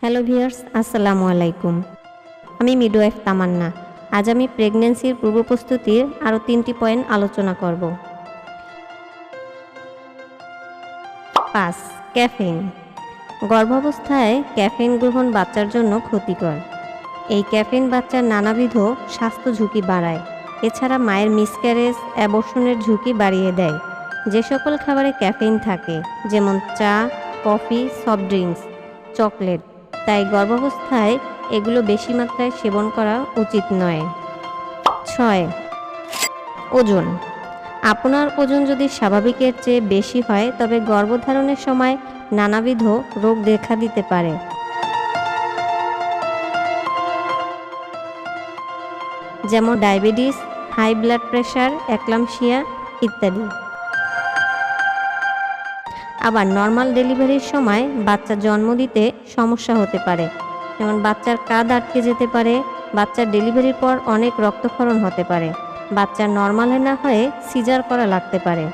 Hello viewers, আসসালামু আলাইকুম। আমি মিডওয়াইফ তামান্না। আজ আমি প্রেগন্যান্সির পূর্ব প্রস্তুতির আরও 3টি পয়েন্ট আলোচনা করব। 5. ক্যাফেইন। গর্ভাবস্থায় ক্যাফেইন গ্রহণ বাচ্চার জন্য ক্ষতিকর। এই ক্যাফেইন বাচ্চার নানাবিধ স্বাস্থ্য ঝুঁকি বাড়ায়। এছাড়া মায়ের মিসক্যারেজ, অ্যাবর্শনের ঝুঁকি বাড়িয়ে দেয়। যে সকল খাবারে ক্যাফেইন থাকে, যেমন চা, কফি, সফট ড্রিঙ্কস, চকলেট, তাই গর্ভাবস্থায় এগুলো বেশি মাত্রায় সেবন করা উচিত নয়। 6. ওজন। আপনার ওজন যদি স্বাভাবিকের চেয়ে বেশি হয় তবে গর্ভধারণের সময় নানাবিধ রোগ দেখা দিতে পারে। যেমন diabetes, high blood pressure, eclampsia ইত্যাদি। আবার নর্মাল ডেলিভারির সময় বাচ্চা জন্ম দিতে সমস্যা হতে পারে, যেমন বাচ্চার কাঁধ আটকে যেতে পারে, বাচ্চার ডেলিভারির পর অনেক রক্তক্ষরণ হতে পারে, বাচ্চা নর্মালে না হয়ে সিজার করা লাগতে পারে।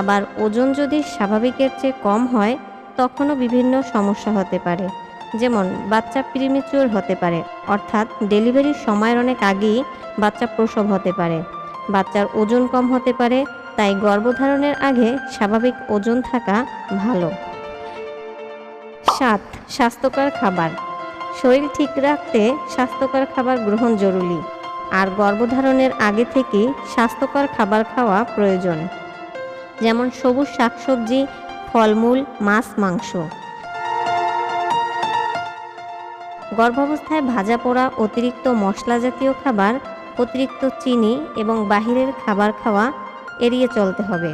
আবার ওজন যদি স্বাভাবিকের চেয়ে কম হয় তখনও বিভিন্ন সমস্যা হতে পারে, যেমন বাচ্চা প্রিমেচিউর হতে পারে, অর্থাৎ ডেলিভারির সময়ের অনেক আগেই বাচ্চা প্রসব হতে পারে। বাচ্চার ওজন কম হতে পারে, তাই গর্ভধারণের আগে স্বাভাবিক ওজন থাকা ভালো। 7. স্বাস্থ্যকর খাবার। শরীর ঠিক রাখতে স্বাস্থ্যকর খাবার গ্রহণ জরুরি, আর গর্ভধারণের আগে থেকেই স্বাস্থ্যকর খাবার খাওয়া প্রয়োজন, যেমন সবুজ শাকসবজি, ফলমূল, মাছ, মাংস। গর্ভাবস্থায় ভাজা পোড়া, অতিরিক্ত মশলা জাতীয় খাবার, অতিরিক্ত চিনি এবং বাহিরের খাবার খাওয়া এড়িয়ে চলতে হবে।